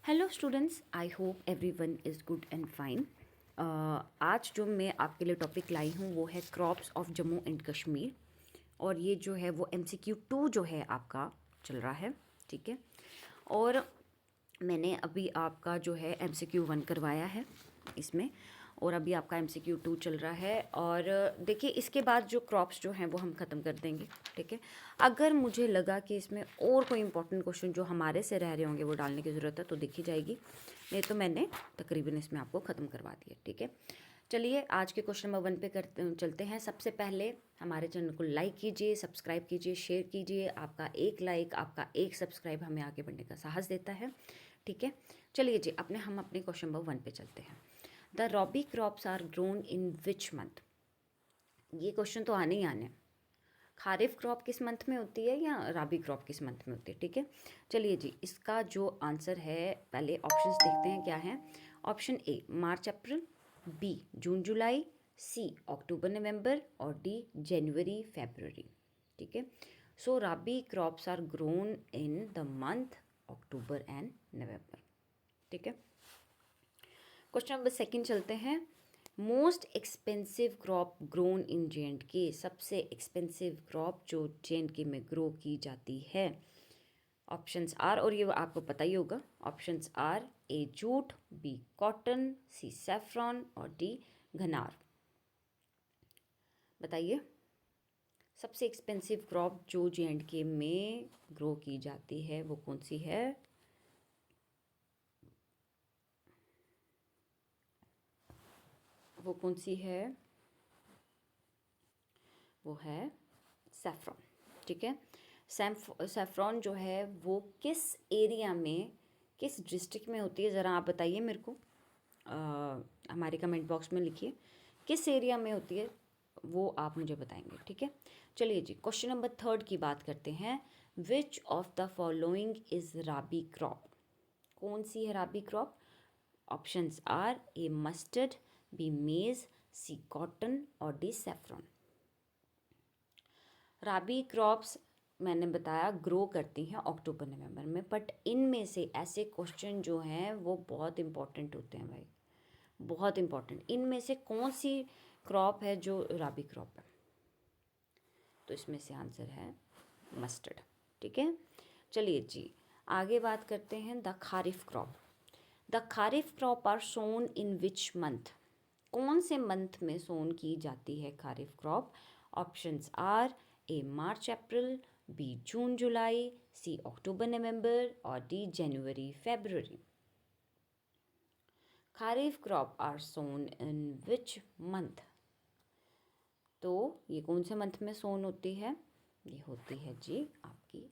Hello students, I hope everyone is good and fine. आज जो मैं आपके लिए टॉपिक लाई हूँ वो है crops of Jammu and Kashmir. और ये जो है वो MCQ 2 जो है आपका चल रहा है, ठीक है। और मैंने अभी आपका जो है MCQ 1 करवाया है इसमें, और अभी आपका MCQ 2 चल रहा है। और देखिए, इसके बाद जो क्रॉप्स जो हैं वो हम ख़त्म कर देंगे, ठीक है। अगर मुझे लगा कि इसमें और कोई इंपॉर्टेंट क्वेश्चन जो हमारे से रह रहे होंगे वो डालने की ज़रूरत है तो देखी जाएगी, नहीं तो मैंने तकरीबन इसमें आपको ख़त्म करवा दिया, ठीक है। चलिए आज के क्वेश्चन नंबर 1 पे करते चलते हैं। सबसे पहले हमारे चैनल को लाइक कीजिए, सब्सक्राइब कीजिए, शेयर कीजिए। आपका एक लाइक, आपका एक सब्सक्राइब हमें आगे बढ़ने का साहस देता है, ठीक है। चलिए जी, हम अपने क्वेश्चन नंबर 1 पे चलते हैं। The rabi crops are grown in which month. ये क्वेश्चन तो आने ही आने हैं। खारिफ क्रॉप किस मंथ में होती है या राबी क्रॉप किस मंथ में होती है, ठीक है। चलिए जी, इसका जो आंसर है, पहले ऑप्शंस देखते हैं क्या है। Option A March April, B June July, C October November और डी जनवरी फरवरी, ठीक है। So rabi crops are grown in the month October and November, ठीक है। क्वेश्चन नंबर 2 चलते हैं। Most expensive crop grown in JNK। सबसे एक्सपेंसिव क्रॉप जो JNK में ग्रो की जाती है। ऑप्शंस आर, और ये आपको पता ही होगा, options are A jute, B cotton, C saffron और डी घनार। बताइए, सबसे एक्सपेंसिव क्रॉप जो JNK में ग्रो की जाती है वो कौन सी है। वो कौन सी है? वो है सेफ्रॉन, ठीक है। सेफ्रॉन जो है वो किस एरिया में, किस डिस्ट्रिक्ट में होती है, ज़रा आप बताइए मेरे को। हमारे कमेंट बॉक्स में लिखिए किस एरिया में होती है, वो आप मुझे बताएंगे, ठीक है। चलिए जी, क्वेश्चन नंबर 3 की बात करते हैं। Which of the following is rabi crop. कौन सी है rabi crop? Options are A mustard, B maize, C cotton और डी सेफ्रॉन। राबी क्रॉप्स मैंने बताया ग्रो करती हैं अक्टूबर नवंबर में, बट इनमें से ऐसे क्वेश्चन जो हैं वो बहुत इंपॉर्टेंट होते हैं भाई, बहुत इंपॉर्टेंट। इनमें से कौन सी क्रॉप है जो राबी क्रॉप है? तो इसमें से आंसर है मस्टर्ड, ठीक है। चलिए जी, आगे बात करते हैं the kharif crop. The kharif crop are sown in which month. कौन से मंथ में सोन की जाती है kharif crop? Options are A March April, B June July, C October November और D January February. Kharif crop are sown in which month. तो ये कौन से मंथ में सोन होती है? ये होती है जी आपकी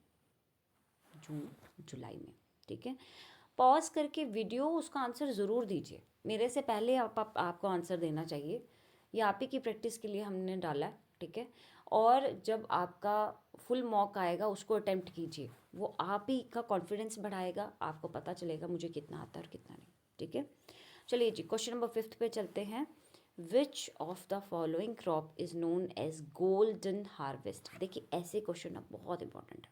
जून जुलाई में, ठीक है। पॉज करके वीडियो उसका आंसर ज़रूर दीजिए, मेरे से पहले आपको आंसर देना चाहिए। ये आप ही की प्रैक्टिस के लिए हमने डाला है, ठीक है। और जब आपका फुल मॉक आएगा उसको अटेम्प्ट कीजिए, वो आप ही का कॉन्फिडेंस बढ़ाएगा, आपको पता चलेगा मुझे कितना आता है और कितना नहीं, ठीक है। चलिए जी, क्वेश्चन नंबर 5 पे चलते हैं। Which of the following crop is known as golden harvest. देखिए, ऐसे क्वेश्चन अब बहुत इंपॉर्टेंट है,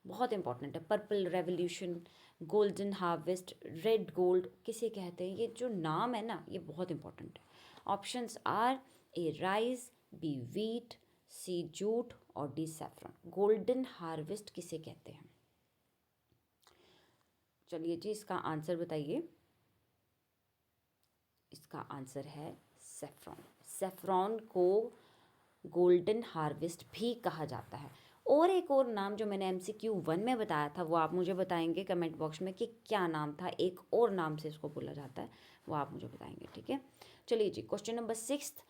बहुत इंपॉर्टेंट है। Purple revolution, golden harvest, red gold किसे कहते हैं, ये जो नाम है ना ये बहुत इंपॉर्टेंट है। Options are A rice, B wheat, C jute और डी सैफरन। गोल्डन हार्वेस्ट किसे कहते हैं? चलिए जी, इसका आंसर बताइए। इसका आंसर है सेफ्रॉन। सेफ्रॉन को गोल्डन हार्वेस्ट भी कहा जाता है। और एक और नाम जो मैंने MCQ 1 में बताया था वो आप मुझे बताएंगे कमेंट बॉक्स में कि क्या नाम था। एक और नाम से इसको बोला जाता है, वो आप मुझे बताएंगे, ठीक है। चलिए जी, question number 6।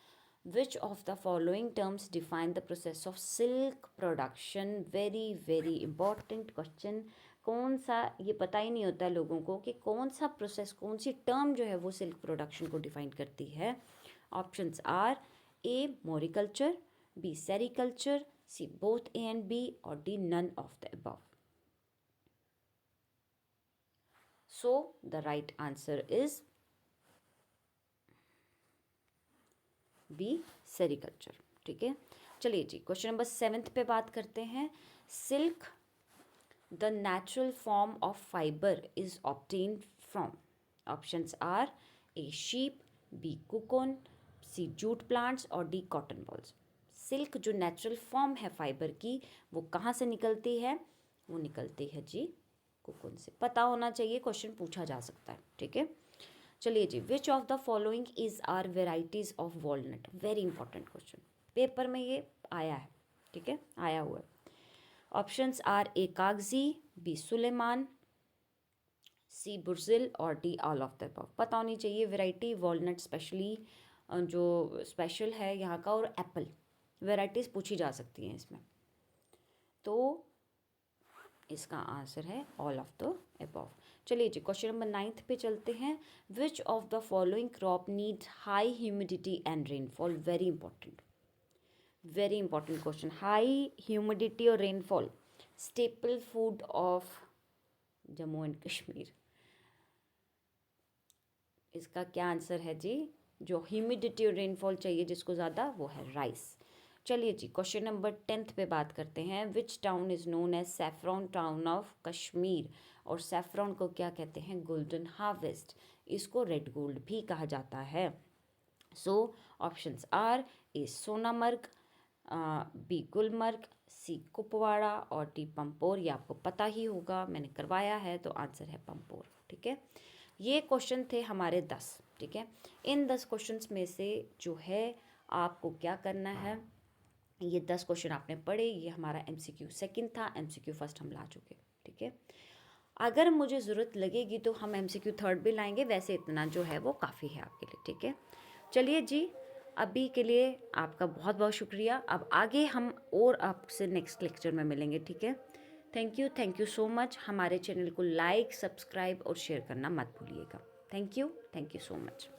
Which of the following terms define the process of silk production. Very very important question. कौन सा, ये पता ही नहीं होता है लोगों को कि कौन सा प्रोसेस, कौन सी टर्म जो है वो सिल्क प्रोडक्शन को डिफाइन करती है। Options are A moriculture, B sericulture, C both A and B और D none of the above. So the right answer is B sericulture, ठीक है। चलिए जी, क्वेश्चन नंबर 7 पे बात करते हैं। Silk the natural form of fibre is obtained from? Options are A. sheep, B. cocoon, C. jute plants और D. cotton balls. Silk जो नेचुरल फॉर्म है फाइबर की वो कहाँ से निकलती है? वो निकलती है जी कोकून से। पता होना चाहिए, क्वेश्चन पूछा जा सकता है, ठीक है। चलिए जी, which of the following is are varieties of walnut? Very important question, paper में ये आया है, ठीक है, आया हुआ है। ऑप्शंस आर ए कागजी, बी सुलेमान, सी बुर्जिल और D all of the above. पता होनी चाहिए वेराइटी वॉलनट स्पेशली जो स्पेशल है यहाँ का, और एप्पल वेराइटीज़ पूछी जा सकती हैं इसमें। तो इसका आंसर है ऑल ऑफ द अबव। चलिए जी, क्वेश्चन नंबर 9 पे चलते हैं। Which of the following crop need high humidity and rainfall? Very important, very important question. High humidity और rainfall staple food of Jammu and Kashmir. इसका क्या आंसर है जी? जो ह्यूमिडिटी और रेनफॉल चाहिए जिसको ज़्यादा, वो है राइस। चलिए जी, क्वेश्चन नंबर 10 पे बात करते हैं। Which town is known as saffron town of Kashmir? और सैफरॉन को क्या कहते हैं? Golden harvest. इसको रेड गोल्ड भी कहा जाता है। So options are A Sonamarg, B Gulmarg, C Kupwara और डी पंपोर। ये आपको पता ही होगा, मैंने करवाया है, तो आंसर है पंपोर, ठीक है। ये क्वेश्चन थे हमारे 10, ठीक है। इन 10 क्वेश्चंस में से जो है आपको क्या करना है, ये 10 क्वेश्चन आपने पढ़े, ये हमारा MCQ सेकंड था, MCQ फर्स्ट हम ला चुके, ठीक है। अगर मुझे ज़रूरत लगेगी तो हम MCQ थर्ड भी लाएंगे, वैसे इतना जो है वो काफ़ी है आपके लिए, ठीक है। चलिए जी, अभी के लिए आपका बहुत बहुत शुक्रिया। अब आगे हम और आपसे नेक्स्ट लेक्चर में मिलेंगे, ठीक है। Thank you so much. हमारे चैनल को लाइक, सब्सक्राइब और शेयर करना मत भूलिएगा। Thank you so much.